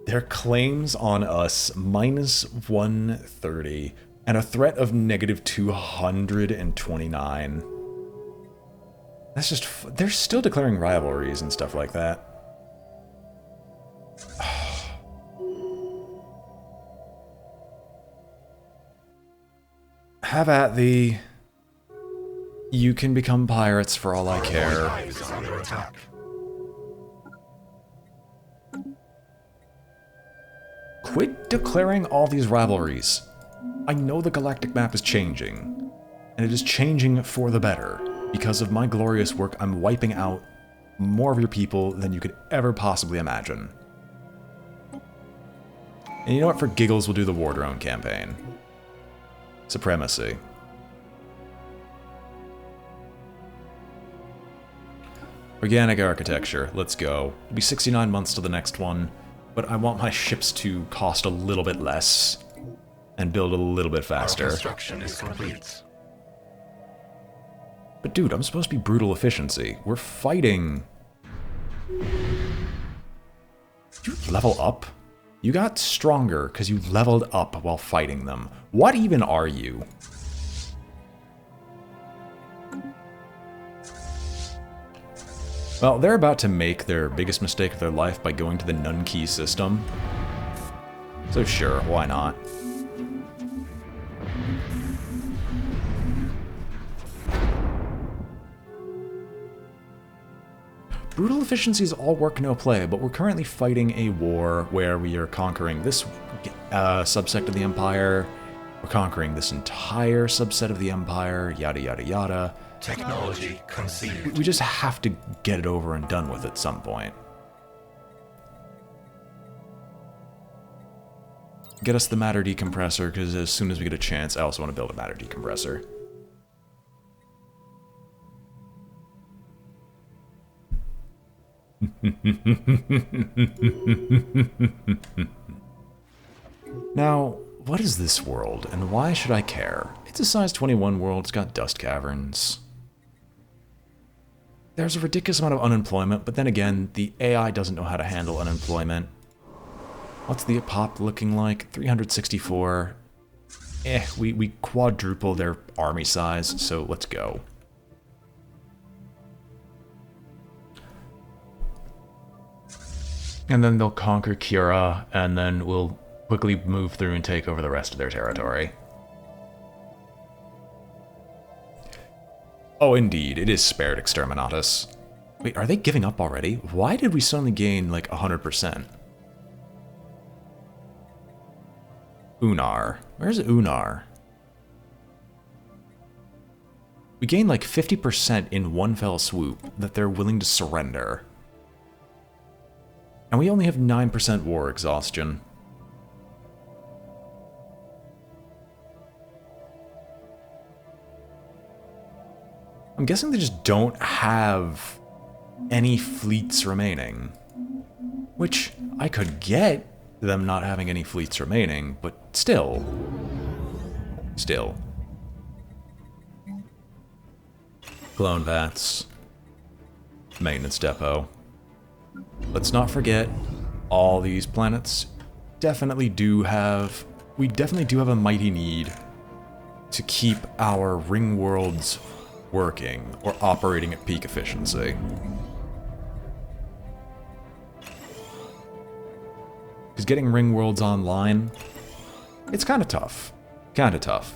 Their claims on us, -130, and a threat of -229. That's just... They're still declaring rivalries and stuff like that. Have at thee. You can become pirates for all I care. Quit declaring all these rivalries. I know the galactic map is changing, and it is changing for the better. Because of my glorious work, I'm wiping out more of your people than you could ever possibly imagine. And you know what? For giggles, we'll do the War Drone campaign. Supremacy. Organic architecture. Let's go. It'll be 69 months to the next one, but I want my ships to cost a little bit less and build a little bit faster. Our construction is complete. But dude, I'm supposed to be brutal efficiency. We're fighting. Did you level up? You got stronger because you leveled up while fighting them. What even are you? Well, they're about to make their biggest mistake of their life by going to the none-key system. So sure, why not? Brutal efficiency is all work, no play, but we're currently fighting a war where we are conquering this subsect of the Empire, we're conquering this entire subset of the Empire, yada yada yada. Technology conceived. We just have to get it over and done with at some point. Get us the matter decompressor, because as soon as we get a chance, I also want to build a matter decompressor. Now, what is this world, and why should I care? It's a size 21 world, it's got dust caverns. There's a ridiculous amount of unemployment, but then again, the AI doesn't know how to handle unemployment. What's the pop looking like? 364. We quadruple their army size, so let's go. And then they'll conquer Kira, and then we'll quickly move through and take over the rest of their territory. Oh, indeed, it is spared Exterminatus. Wait, are they giving up already? Why did we suddenly gain, like, 100%? Unar. Where's Unar? We gained, like, 50% in one fell swoop that they're willing to surrender. And we only have 9% war exhaustion. I'm guessing they just don't have any fleets remaining. Which, I could get them not having any fleets remaining, but still. Still. Clone vats. Maintenance depot. Let's not forget, all these planets definitely do have... We definitely do have a mighty need to keep our ring worlds working or operating at peak efficiency. Because getting ring worlds online, it's kind of tough. Kind of tough.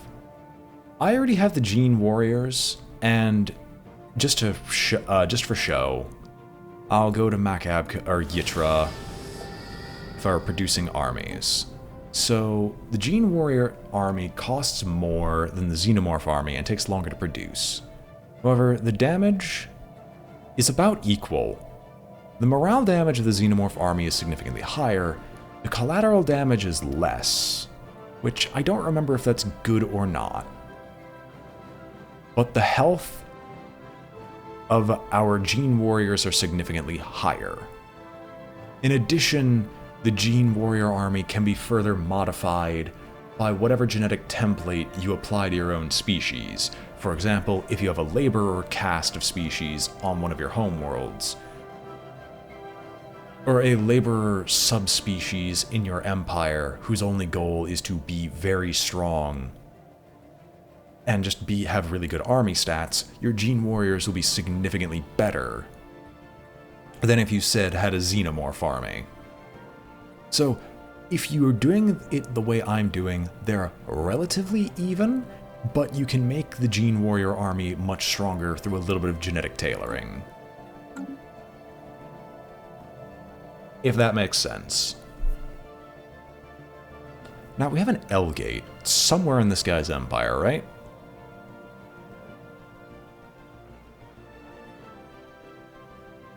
I already have the Gene Warriors, and just for show, I'll go to Macab or Yitra for producing armies. So the Gene Warrior army costs more than the Xenomorph army and takes longer to produce. However, the damage is about equal. The morale damage of the Xenomorph army is significantly higher. The collateral damage is less, which I don't remember if that's good or not. But the health of our Gene Warriors are significantly higher. In addition, the Gene Warrior army can be further modified by whatever genetic template you apply to your own species. For example, if you have a laborer caste of species on one of your homeworlds, or a laborer subspecies in your empire whose only goal is to be very strong and just have really good army stats, your Gene Warriors will be significantly better than if you said had a Xenomorph army. So, if you're doing it the way I'm doing, they're relatively even, but you can make the Gene Warrior army much stronger through a little bit of genetic tailoring. If that makes sense. Now, we have an L gate somewhere in this guy's empire, right?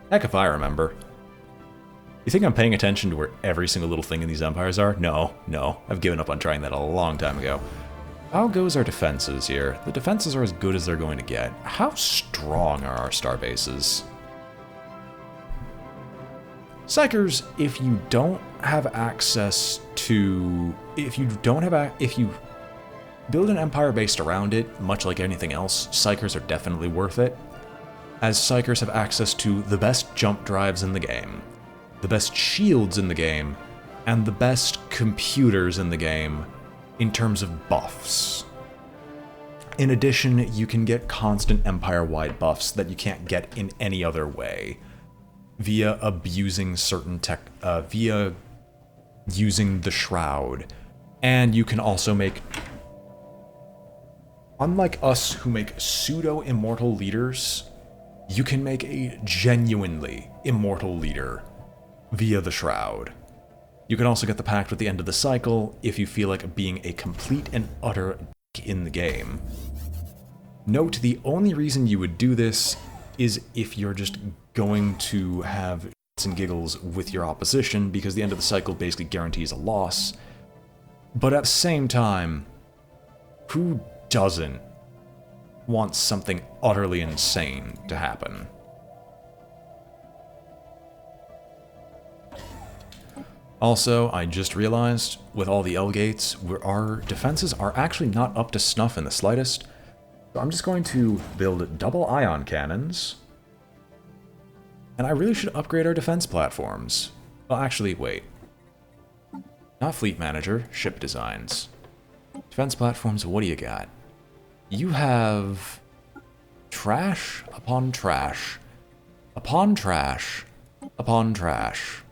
Heck if I remember. You think I'm paying attention to where every single little thing in these empires are? No, no. I've given up on trying that a long time ago. How goes our defenses here? The defenses are as good as they're going to get. How strong are our star bases? Psychers, if you don't have access to... If you build an empire based around it, much like anything else, Psychers are definitely worth it, as Psychers have access to the best jump drives in the game, the best shields in the game, and the best computers in the game in terms of buffs. In addition, you can get constant empire-wide buffs that you can't get in any other way, via abusing certain tech, via using the Shroud. And you can also make, unlike us who make pseudo-immortal leaders, you can make a genuinely immortal leader via the Shroud. You can also get the Pact at the end of the cycle if you feel like being a complete and utter dick in the game. Note, the only reason you would do this is if you're just going to have shits and giggles with your opposition, because the end of the cycle basically guarantees a loss. But at the same time, who doesn't want something utterly insane to happen? Also, I just realized, with all the L-gates, our defenses are actually not up to snuff in the slightest. So I'm just going to build double ion cannons. And I really should upgrade our defense platforms. Well, actually, wait. Not fleet manager, ship designs. Defense platforms, what do you got? You have trash upon trash, upon trash, upon trash.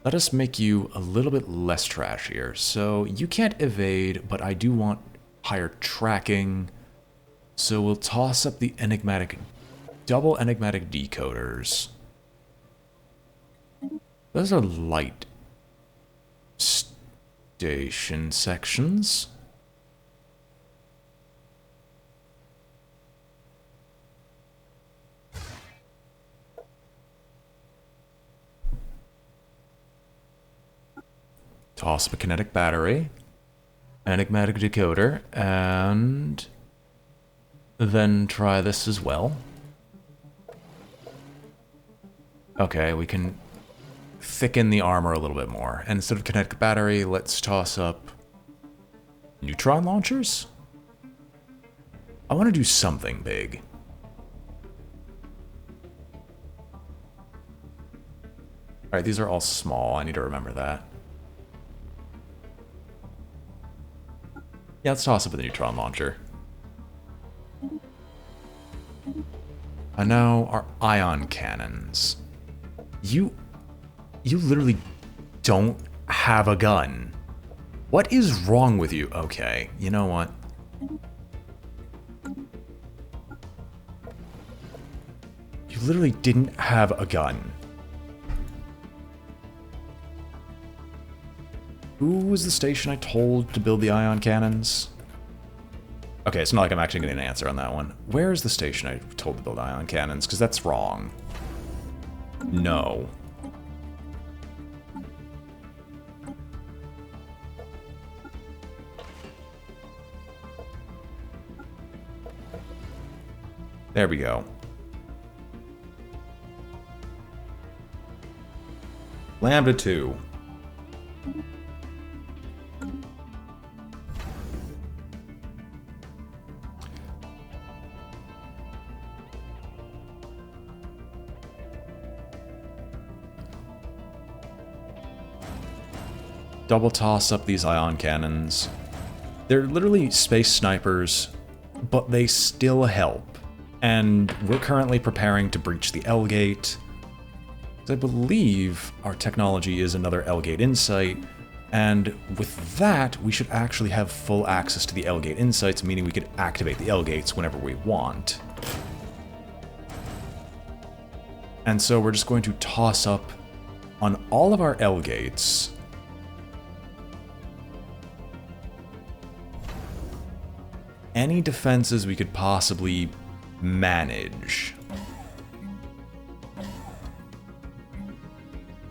Let us make you a little bit less trash here. So you can't evade, but I do want higher tracking. So we'll toss up the double enigmatic decoders. Those are light station sections. Toss up a kinetic battery, enigmatic decoder, and then try this as well. Okay, we can thicken the armor a little bit more. And instead of kinetic battery, let's toss up neutron launchers? I want to do something big. Alright, these are all small. I need to remember that. Yeah, let's toss up the neutron launcher. And now our ion cannons. You literally don't have a gun. What is wrong with you? Okay, you know what? You literally didn't have a gun. Who was the station I told to build the ion cannons? Okay, it's not like I'm actually getting an answer on that one. Where is the station I told to build ion cannons? Because that's wrong. No. There we go. Lambda 2. double toss up these ion cannons. They're literally space snipers, but they still help. And we're currently preparing to breach the L-Gate. I believe our technology is another L-Gate Insight, and with that, we should actually have full access to the L-Gate Insights, meaning we could activate the L-Gates whenever we want. And so we're just going to toss up on all of our L-Gates any defenses we could possibly manage.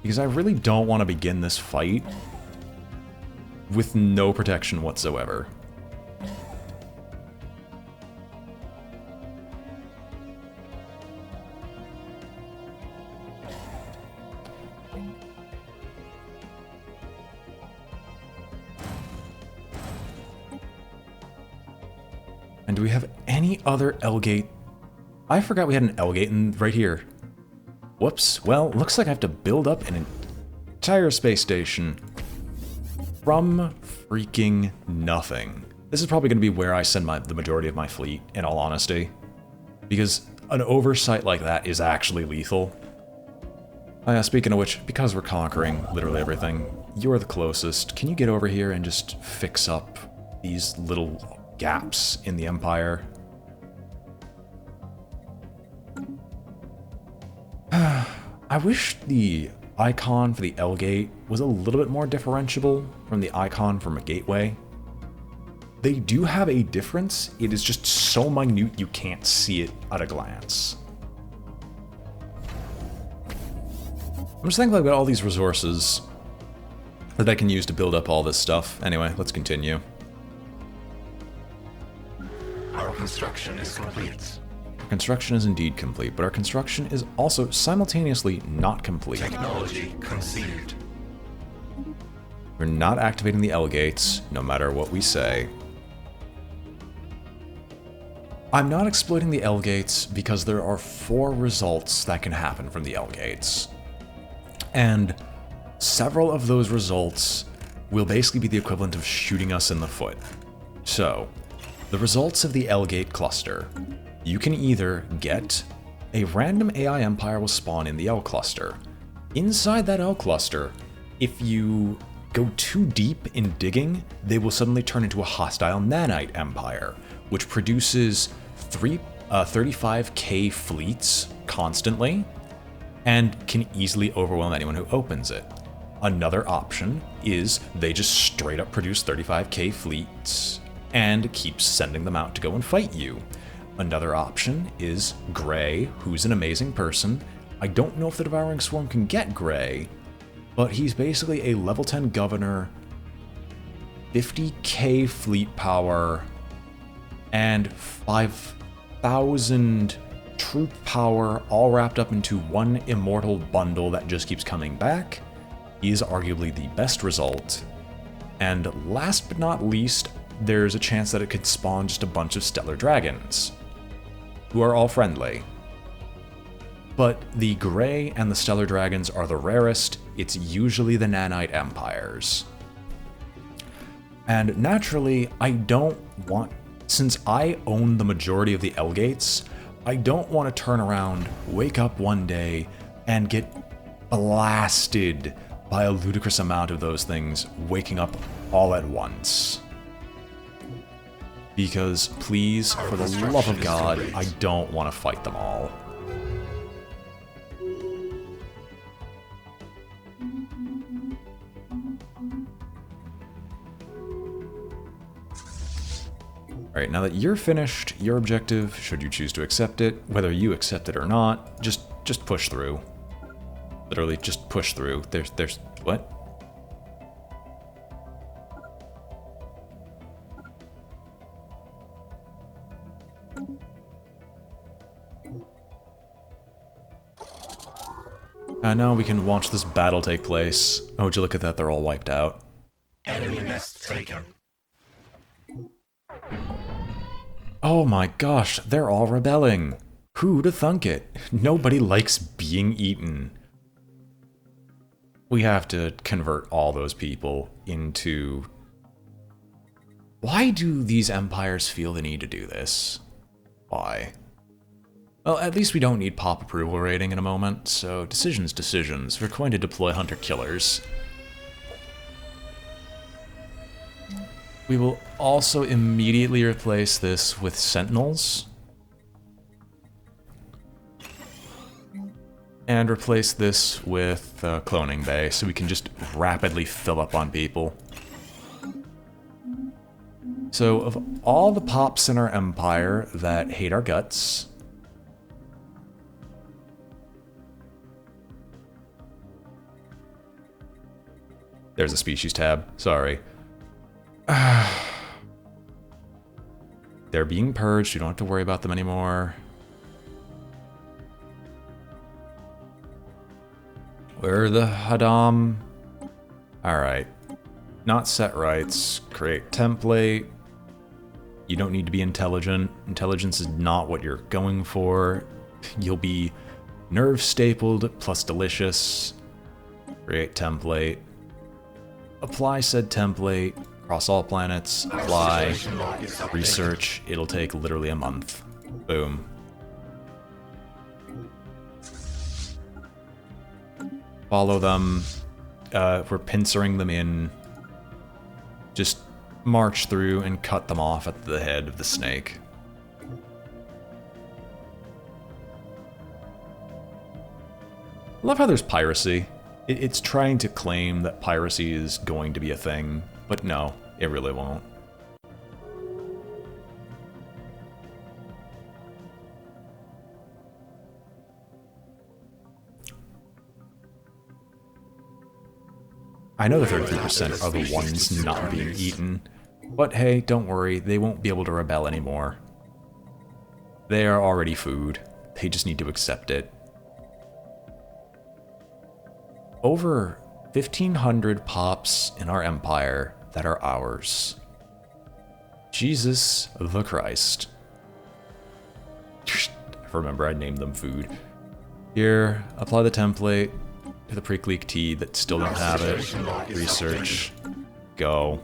Because I really don't want to begin this fight with no protection whatsoever. And do we have any other L-Gate? I forgot we had an L-Gate right here. Whoops. Well, looks like I have to build up an entire space station from freaking nothing. This is probably going to be where I send the majority of my fleet, in all honesty. Because an oversight like that is actually lethal. Speaking of which, because we're conquering literally everything, you're the closest. Can you get over here and just fix up these little gaps in the Empire? I wish the icon for the L-Gate was a little bit more differentiable from the icon from a gateway. They do have a difference, it is just so minute you can't see it at a glance. I'm just thinking about all these resources that I can use to build up all this stuff. Anyway, let's continue. Our construction is complete. Construction is indeed complete, but our construction is also simultaneously not complete. Technology conceived. We're not activating the L-Gates, no matter what we say. I'm not exploiting the L-Gates because there are 4 results that can happen from the L-Gates. And several of those results will basically be the equivalent of shooting us in the foot. So, the results of the L-Gate cluster. You can either get a random AI Empire will spawn in the L cluster. Inside that L cluster, if you go too deep in digging, they will suddenly turn into a hostile Nanite Empire, which produces 35k fleets constantly, and can easily overwhelm anyone who opens it. Another option is they just straight up produce 35k fleets and keep sending them out to go and fight you. Another option is Gray, who's an amazing person. I don't know if the Devouring Swarm can get Gray, but he's basically a level 10 governor, 50k fleet power, and 5,000 troop power, all wrapped up into one immortal bundle that just keeps coming back. He is arguably the best result. And last but not least, there's a chance that it could spawn just a bunch of stellar dragons, who are all friendly. But the Gray and the stellar dragons are the rarest. It's usually the Nanite Empires. And naturally, I don't want, since I own the majority of the L-Gates, I don't want to turn around, wake up one day, and get blasted by a ludicrous amount of those things waking up all at once. Because, please, for the love of God, I don't want to fight them all. Alright, now that you're finished, your objective, should you choose to accept it, whether you accept it or not, just push through. Literally, just push through. There's, what? Now we can watch this battle take place. Oh, would you look at that, they're all wiped out. Enemy nest taken. Oh my gosh, they're all rebelling. Who'da thunk it? Nobody likes being eaten. We have to convert all those people into... Why do these empires feel the need to do this? Why? Well, at least we don't need pop approval rating in a moment, so decisions. We're going to deploy hunter-killers. We will also immediately replace this with sentinels. And replace this with cloning bay, so we can just rapidly fill up on people. So, of all the pops in our empire that hate our guts... There's a species tab, sorry. They're being purged, you don't have to worry about them anymore. Where are the Hadam? Alright. Not set rights. Create template. You don't need to be intelligent. Intelligence is not what you're going for. You'll be nerve stapled plus delicious. Create template. Apply said template. Across all planets. Apply. Research. It'll take literally a month. Boom. Follow them. We're pincering them in. Just march through and cut them off at the head of the snake. I love how there's piracy. It's trying to claim that piracy is going to be a thing, but no, it really won't. I know the 33% are the ones not being eaten, but hey, don't worry, they won't be able to rebel anymore. They are already food. They just need to accept it. Over 1,500 pops in our empire that are ours. Jesus the Christ. Remember, I named them food. Here, apply the template to the pre-click T that still don't have it. Research. Go.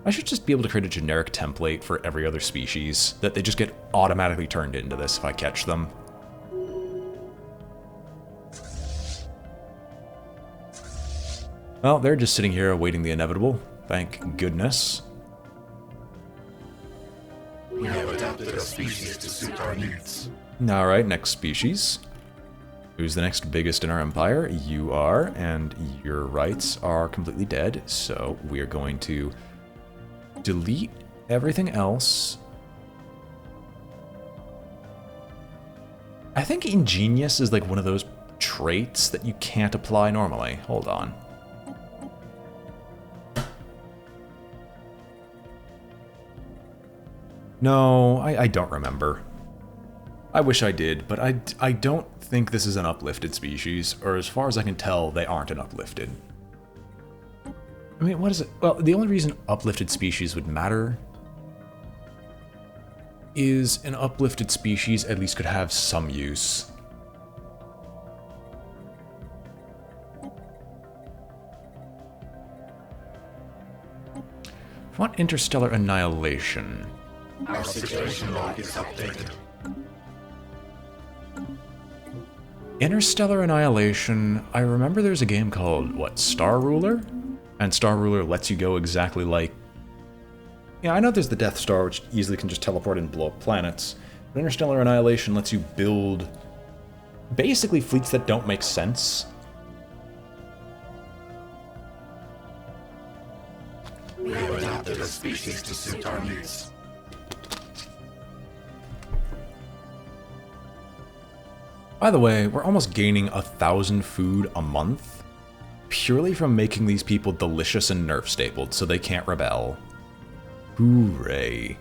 I should just be able to create a generic template for every other species that they just get automatically turned into this if I catch them. Well, they're just sitting here awaiting the inevitable. Thank goodness. We have adapted a species to suit our needs. Alright, next species. Who's the next biggest in our empire? You are, and your rights are completely dead, so we are going to delete everything else. I think ingenious is like one of those traits that you can't apply normally. Hold on. No, I don't remember. I wish I did, but I don't think this is an uplifted species, or as far as I can tell, they aren't an uplifted. I mean, what is it? Well, the only reason uplifted species would matter is an uplifted species at least could have some use. I want interstellar annihilation. Our situation log is updated. Interstellar annihilation, I remember there's a game called, what, Star Ruler? And Star Ruler lets you go exactly like... Yeah, I know there's the Death Star, which easily can just teleport and blow up planets. But Interstellar annihilation lets you build basically fleets that don't make sense. We have adapted a species to suit our needs. By the way, we're almost gaining 1,000 food a month purely from making these people delicious and nerf stapled so they can't rebel. Hooray.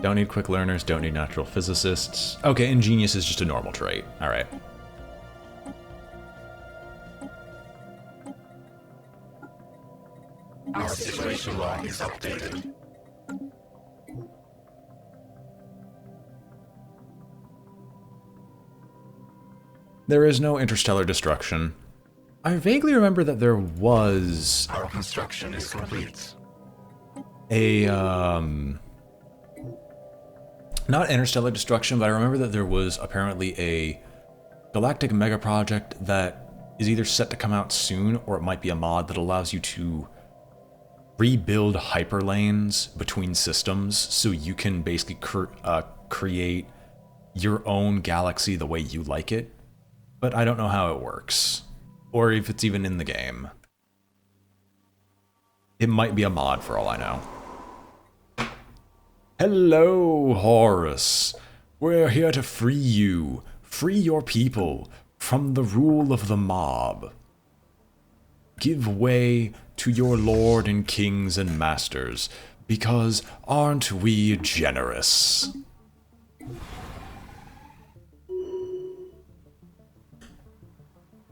Don't need quick learners, don't need natural physicists. Okay, ingenious is just a normal trait. Alright. Our situation. Situation log is updated. There is no interstellar destruction. I vaguely remember that there was Our construction is complete. a, not interstellar destruction, but I remember that there was apparently a galactic mega project that is either set to come out soon, or it might be a mod that allows you to rebuild hyperlanes between systems, so you can basically create your own galaxy the way you like it. But I don't know how it works, or if it's even in the game. It might be a mod for all I know. Hello, Horus. We're here to free you. Free your people from the rule of the mob. Give way to your lord and kings and masters, because aren't we generous?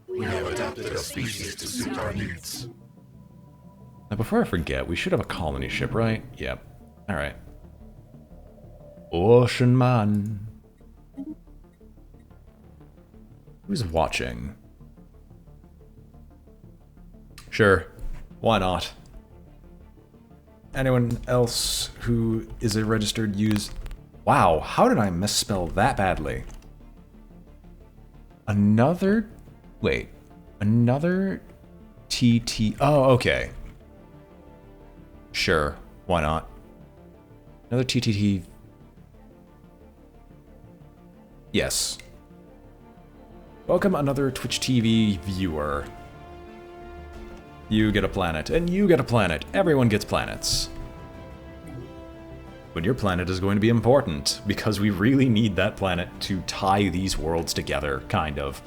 We have adapted a species to suit our needs. Now, before I forget, we should have a colony ship, right? Yep. Alright. Ocean Man. Who's watching? Sure. Why not? Anyone else who is a registered user? Wow, how did I misspell that badly? Another... Wait. Another TT... Oh, okay. Sure. Why not? Another TTT... Yes. Welcome another Twitch TV viewer. You get a planet, and you get a planet. Everyone gets planets. But your planet is going to be important, because we really need that planet to tie these worlds together, kind of.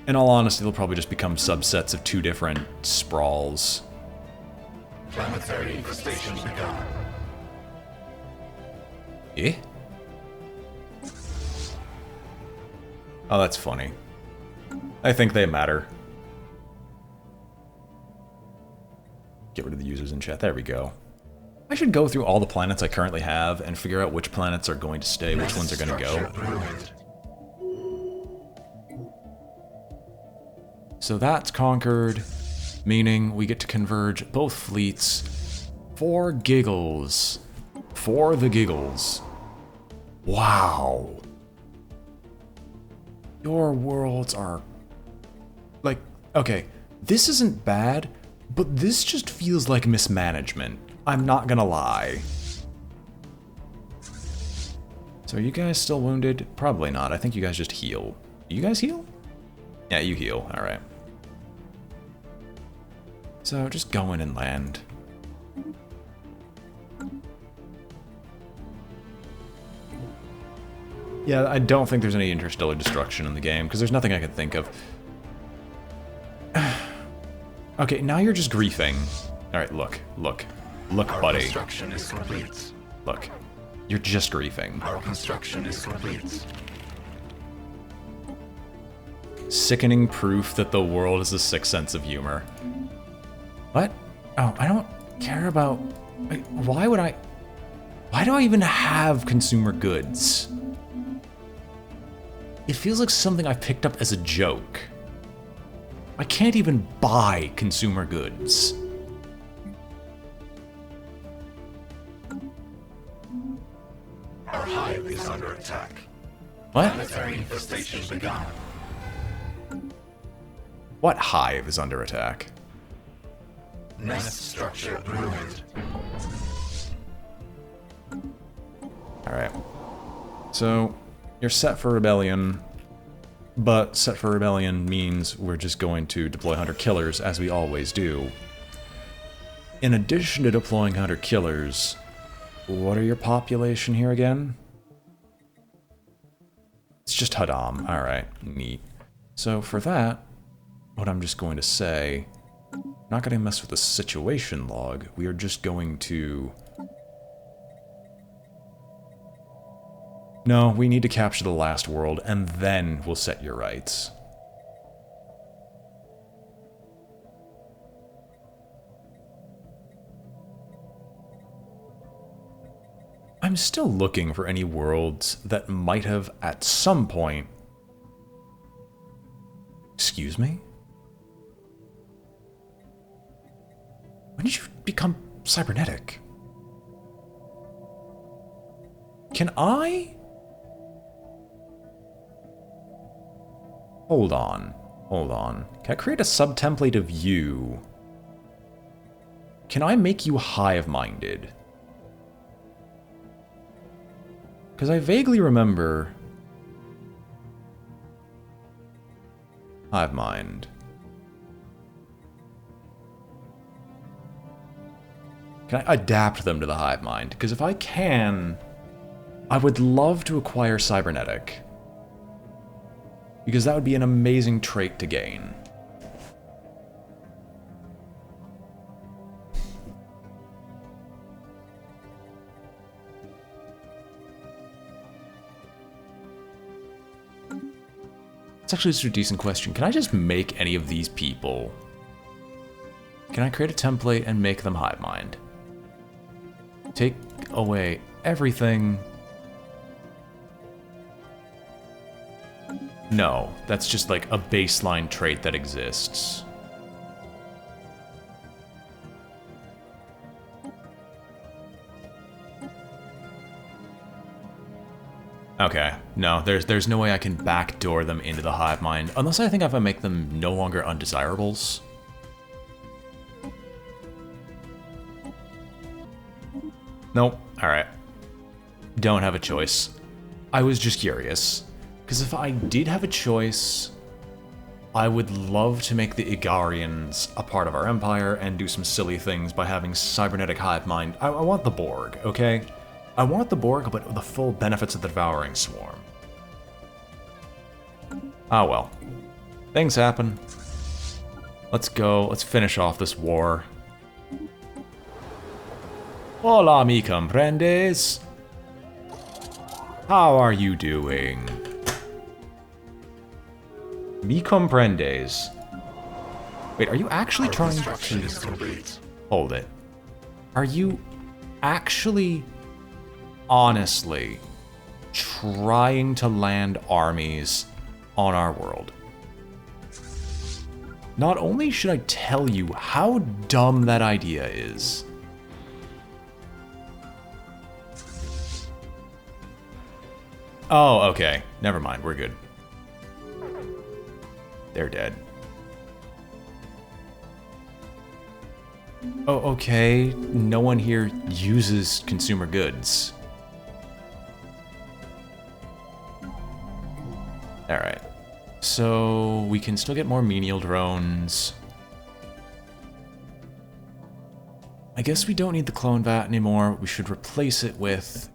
In all honesty, they'll probably just become subsets of two different sprawls. Planetary infestation begun. Eh? Oh, that's funny. I think they matter. Get rid of the users in chat. There we go. I should go through all the planets I currently have and figure out which planets are going to stay, which ones are going to go. So that's conquered, meaning we get to converge both fleets for giggles. For the giggles. Wow. Your worlds are... Like, okay, this isn't bad, but this just feels like mismanagement. I'm not gonna lie. So are you guys still wounded? Probably not. I think you guys just heal. Do you guys heal? Yeah, you heal. Alright. So just go in and land. Yeah, I don't think there's any interstellar destruction in the game, because there's nothing I could think of. Okay, now you're just griefing. Alright, look. Look, buddy. Construction is complete. Look. You're just griefing. Our construction is complete. Sickening proof that the world is a sick sense of humor. What? Oh, I don't care about... Wait, why would I... Why do I even have consumer goods? It feels like something I picked up as a joke. I can't even buy consumer goods. Our hive is under attack. What? Planetary infestation begun. What hive is under attack? Nest structure ruined. Alright. So, you're set for rebellion, but set for rebellion means we're just going to deploy hunter-killers, as we always do. In addition to deploying hunter-killers, what are your population here again? It's just Haddam. Alright, neat. So for that, what I'm just going to say, not going to mess with the situation log, we are just going to... No, we need to capture the last world, and then we'll set your rights. I'm still looking for any worlds that might have, at some point, Excuse me? When did you become cybernetic? Can I? Hold on. Hold on. Can I create a subtemplate of you? Can I make you hive-minded? Because I vaguely remember... hive mind. Can I adapt them to the hive mind? Because if I can, I would love to acquire cybernetic. Because that would be an amazing trait to gain. It's actually just a decent question. Can I just make any of these people? Can I create a template and make them hive mind? Take away everything. No, that's just like a baseline trait that exists. Okay, no, there's no way I can backdoor them into the hive mind, unless I think if I make them no longer undesirables. Nope, alright. Don't have a choice. I was just curious. Because if I did have a choice, I would love to make the Igarians a part of our empire and do some silly things by having cybernetic hive mind. I want the Borg, okay? I want the Borg, but with the full benefits of the Devouring Swarm. Ah well. Things happen. Let's go. Let's finish off this war. Hola, mi comprendes? How are you doing? Mi comprendes. Wait, are you actually trying to... Hold it. Are you actually, honestly, trying to land armies on our world? Not only should I tell you how dumb that idea is... Oh, okay. Never mind. We're good. They're dead. Oh, okay. No one here uses consumer goods. Alright. So, we can still get more menial drones. I guess we don't need the clone vat anymore. We should replace it with...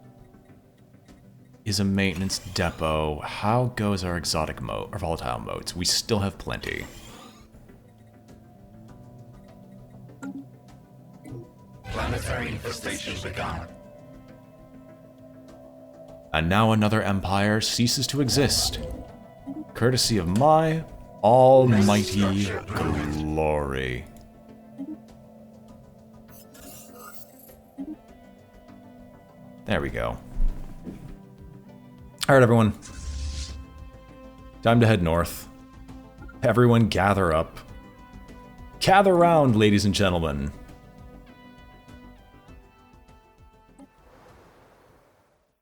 is a maintenance depot. How goes our exotic moat, or volatile moats? We still have plenty. Planetary infestation begun. And now another empire ceases to exist, courtesy of my almighty glory. There we go. Alright, everyone. Time to head north. Everyone gather up. Gather round, ladies and gentlemen.